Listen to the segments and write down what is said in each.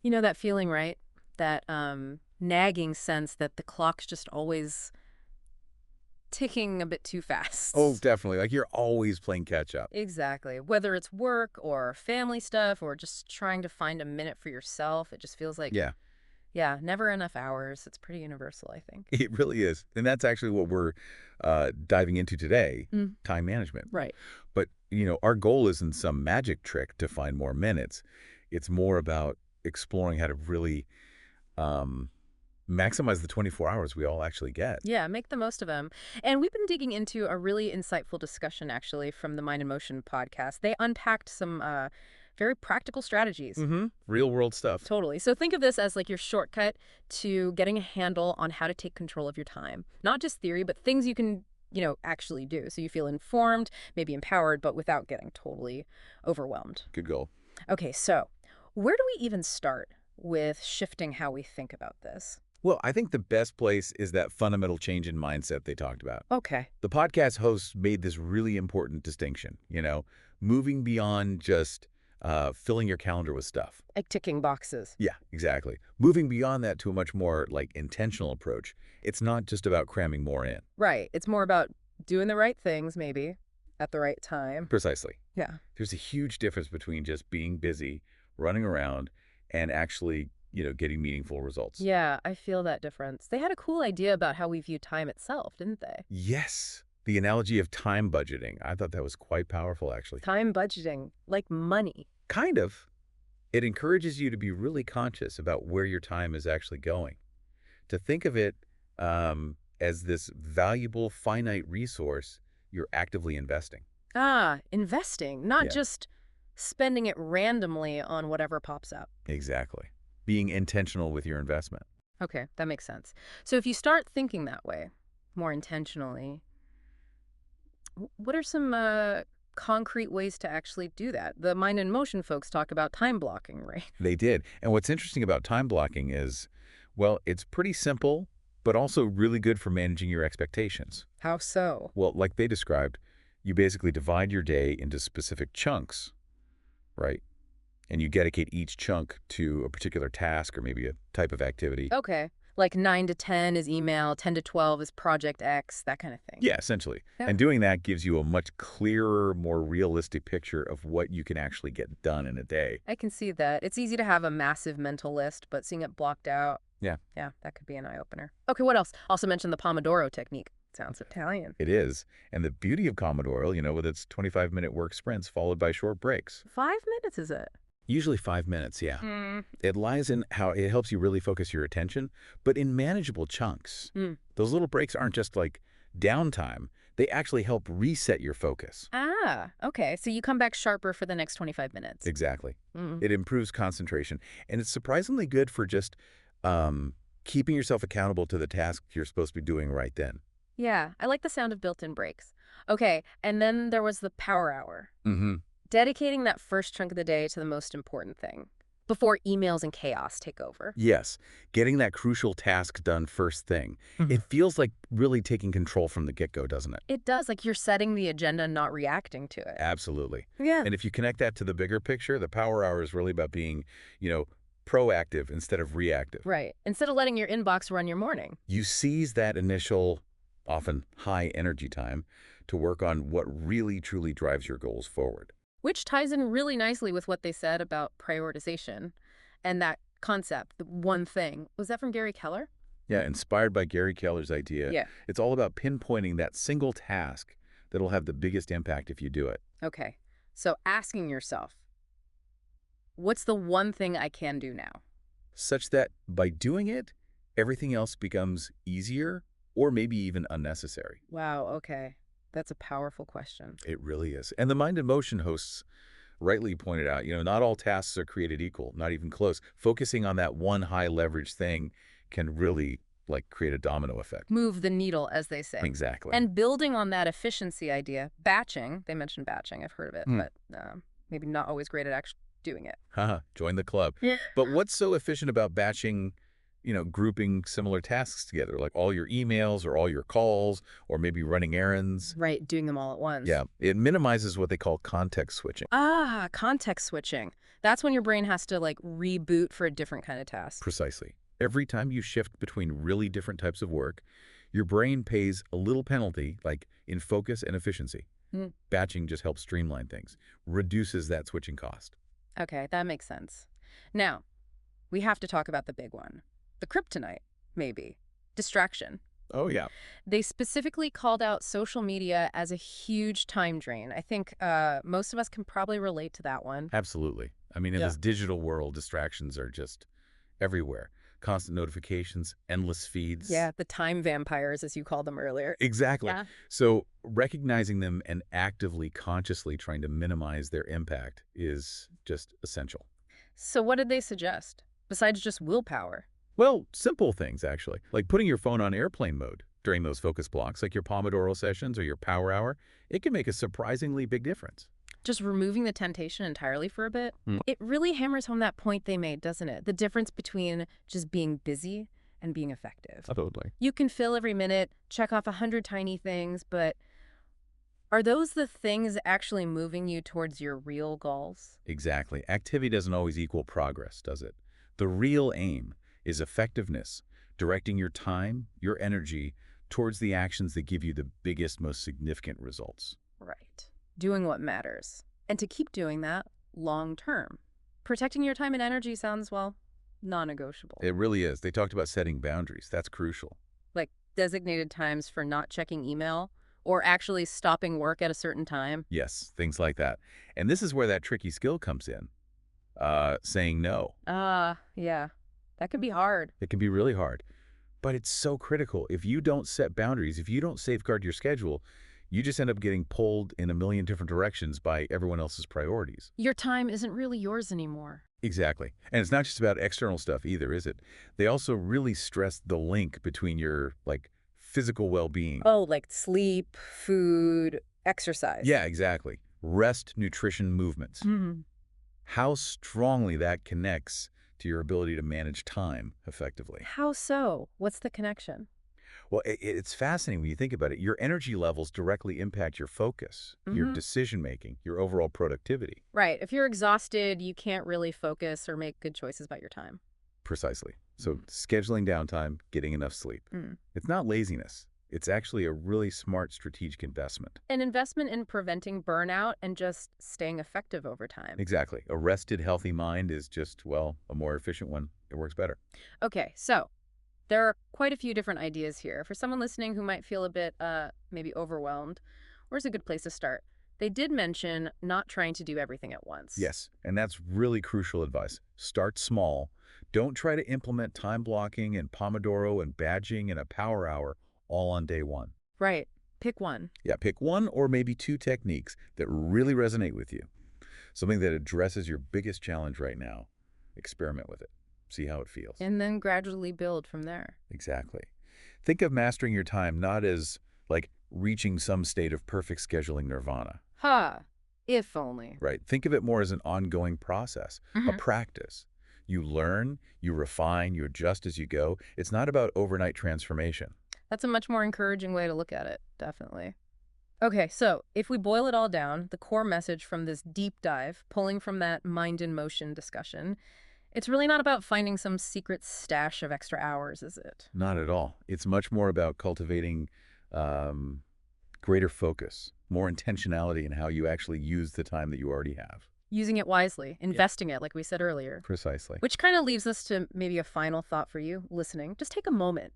You know that feeling, right? That nagging sense that the clock's just always ticking a bit too Oh, fast. definitely. Like you're always playing catch up. Exactly. Whether it's work or family stuff or just trying to find a minute for yourself, it just feels like, Yeah, yeah, never enough hours. It's pretty universal, I think. it really is. And that's actually what we're diving into today, Mm, time management. right. But, our goal isn't some magic trick to find more minutes. It's more about exploring how to really um, maximize the 24 hours we all actually get. Yeah, make the most of them. And we've been digging into a really insightful discussion, actually, from the Mind and Motion podcast. They unpacked some very practical strategies. Real world stuff. Totally. So think of this as like your shortcut to getting a handle on how to take control of your time. Not just theory, but things you can, actually do. So you feel informed, maybe empowered, but without getting totally overwhelmed. Good goal. Okay, so where do we even start with shifting how we think about this? Well, I think the best place is that fundamental change in mindset they talked about. Okay. The podcast hosts made this really important distinction, moving beyond just filling your calendar with stuff. Like ticking boxes. Yeah, exactly. Moving beyond that to a much more like intentional approach. It's not just about cramming more in. Right. It's more about doing the right things, maybe, at the right time. Precisely. Yeah. There's a huge difference between just being busy, running around, and actually, getting meaningful results. Yeah, I feel that difference. They had a cool idea about how we view time itself, didn't they? Yes. The analogy of time budgeting. I thought that was quite powerful, actually. Time budgeting, like money. Kind of. It encourages you to be really conscious about where your time is actually going. To think of it as this valuable, finite resource you're actively investing. Ah, investing, not Yeah, just spending it randomly on whatever pops up. exactly. Being intentional with your investment. Okay, that makes sense. So if you start thinking that way, more intentionally, what are some concrete ways to actually do that? The Mind and Motion folks talk about time blocking, right? They did. And what's interesting about time blocking is, well, it's pretty simple, but also really good for managing your expectations. How so? Well, like they described, you basically divide your day into specific chunks, right? And you dedicate each chunk to a particular task or maybe a type of activity. Okay, like 9 to 10 is email, 10 to 12 is project X, that kind of thing. Yeah, essentially. Yeah. And doing that gives you a much clearer, more realistic picture of what you can actually get done in a day. I can see that. It's easy to have a massive mental list, but seeing it blocked out, Yeah, yeah, that could be an eye-opener. Okay, what else? Also mentioned the Pomodoro technique. Sounds Italian. it is. And the beauty of Pomodoro, with its 25-minute work sprints followed by short breaks. 5 minutes, is it? Usually 5 minutes, yeah. Mm. It lies in how it helps you really focus your attention, but in manageable chunks. Mm. Those little breaks aren't just like downtime. They actually help reset your focus. Ah, okay. So you come back sharper for the next 25 minutes. Exactly. Mm. It improves concentration. And it's surprisingly good for just keeping yourself accountable to the task you're supposed to be doing right then. Yeah, I like the sound of built-in breaks. Okay, and then there was the power hour. Mm-hmm. Dedicating that first chunk of the day to the most important thing before emails and chaos take over. Yes, getting that crucial task done first thing. Mhm. It feels like really taking control from the get-go, doesn't it? It does, like you're setting the agenda, not reacting to it. Absolutely. Yeah. And if you connect that to the bigger picture, the power hour is really about being, proactive instead of reactive. Right. Instead of letting your inbox run your morning. You seize that initial, often high energy time to work on what really truly drives your goals forward. Which ties in really nicely with what they said about prioritization and that concept, the one thing. Was that from Gary Keller? Yeah, inspired by Gary Keller's idea, Yeah. it's all about pinpointing that single task that'll have the biggest impact if you do it. Okay. So asking yourself, what's the one thing I can do now? Such that by doing it, everything else becomes easier or maybe even unnecessary. Wow, okay. That's a powerful question. It really is. And the Mind and Motion hosts rightly pointed out, not all tasks are created equal, not even close. Focusing on that one high leverage thing can really create a domino effect. Move the needle, as they say. Exactly. And building on that efficiency idea, batching, they mentioned batching, I've heard of it, but maybe not always great at actually doing it. Haha, join the club. Yeah. But what's so efficient about batching grouping similar tasks together, like all your emails or all your calls or maybe running errands. Right, doing them all at once. Yeah, it minimizes what they call context switching. Ah, context switching. That's when your brain has to like reboot for a different kind of task. Precisely. Every time you shift between really different types of work, your brain pays a little penalty, like in focus and efficiency. Mm. Batching just helps streamline things, reduces that switching cost. Okay, that makes sense. Now, we have to talk about the big one. The kryptonite, maybe. Distraction. Oh, yeah. They specifically called out social media as a huge time drain. I think most of us can probably relate to that one. Absolutely. I mean, in Yeah. this digital world, distractions are just everywhere. Constant notifications, endless feeds. Yeah, the time vampires, as you called them earlier. Exactly. Yeah. So recognizing them and actively, consciously trying to minimize their impact is just essential. So what did they suggest, besides just willpower? Well, simple things, actually, like putting your phone on airplane mode during those focus blocks, like your Pomodoro sessions or your power hour. It can make a surprisingly big difference. Just removing the temptation entirely for a bit? Mm. It really hammers home that point they made, doesn't it? The difference between just being busy and being effective. Totally. You can fill every minute, check off 100 tiny things, but are those the things actually moving you towards your real goals? Exactly. Activity doesn't always equal progress, does it? The real aim is effectiveness, directing your time, your energy towards the actions that give you the biggest, most significant results. Right. Doing what matters. And to keep doing that long term. Protecting your time and energy sounds, well, non-negotiable. It really is. They talked about setting boundaries. That's crucial. Like designated times for not checking email or actually stopping work at a certain time. Yes, things like that. And this is where that tricky skill comes in, saying no. Yeah. That could be hard. It can be really hard, but it's so critical. If you don't set boundaries, if you don't safeguard your schedule, you just end up getting pulled in a million different directions by everyone else's priorities. Your time isn't really yours anymore. Exactly. And it's not just about external stuff either, is it? They also really stress the link between your, physical well-being. Oh, like sleep, food, exercise. Yeah, exactly. Rest, nutrition, movements. Mhm. How strongly that connects to your ability to manage time effectively. How so? What's the connection? Well, it's fascinating when you think about it. Your energy levels directly impact your focus, your Mhm. decision-making, your overall productivity. Right. If you're exhausted, you can't really focus or make good choices about your time. Precisely. So Mm. scheduling downtime, getting enough sleep. Mm. It's not laziness. It's actually a really smart strategic investment. An investment in preventing burnout and just staying effective over time. Exactly. A rested, healthy mind is just, well, a more efficient one. It works better. Okay, so there are quite a few different ideas here. For someone listening who might feel a bit maybe overwhelmed, where's a good place to start? They did mention not trying to do everything at once. Yes, and that's really crucial advice. Start small. Don't try to implement time blocking and Pomodoro and badging and a power hour all on day one. Right. Pick one. Yeah, pick one or maybe two techniques that really resonate with you. Something that addresses your biggest challenge right now. Experiment with it. See how it feels. And then gradually build from there. Exactly. Think of mastering your time not as like reaching some state of perfect scheduling nirvana, Ha! If only. right? Think of it more as an ongoing process, a Mhm. practice. You learn, you refine, you adjust as you go. It's not about overnight transformation. That's a much more encouraging way to look at it, definitely. Okay, so if we boil it all down, the core message from this deep dive, pulling from that mind in motion discussion, it's really not about finding some secret stash of extra hours, is it? Not at all. It's much more about cultivating um, greater focus, more intentionality in how you actually use the time that you already have. Using it wisely, investing it, like we said earlier. Precisely. Which kind of leaves us to maybe a final thought for you listening. Just take a moment.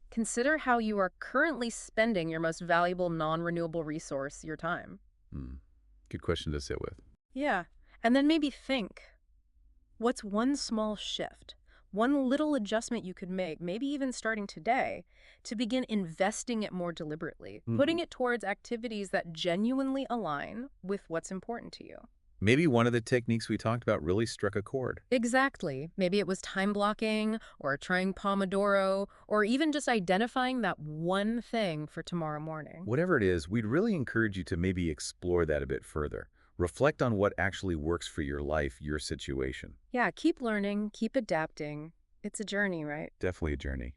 Consider how you are currently spending your most valuable non-renewable resource, your time. Hmm. Good question to sit with. Yeah. And then maybe think, what's one small shift, one little adjustment you could make, maybe even starting today, to begin investing it more deliberately, putting it towards activities that genuinely align with what's important to you? Maybe one of the techniques we talked about really struck a chord. Exactly. Maybe it was time blocking or trying Pomodoro or even just identifying that one thing for tomorrow morning. Whatever it is, we'd really encourage you to maybe explore that a bit further. Reflect on what actually works for your life, your situation. Yeah, keep learning, keep adapting, It's a journey, right? Definitely a journey.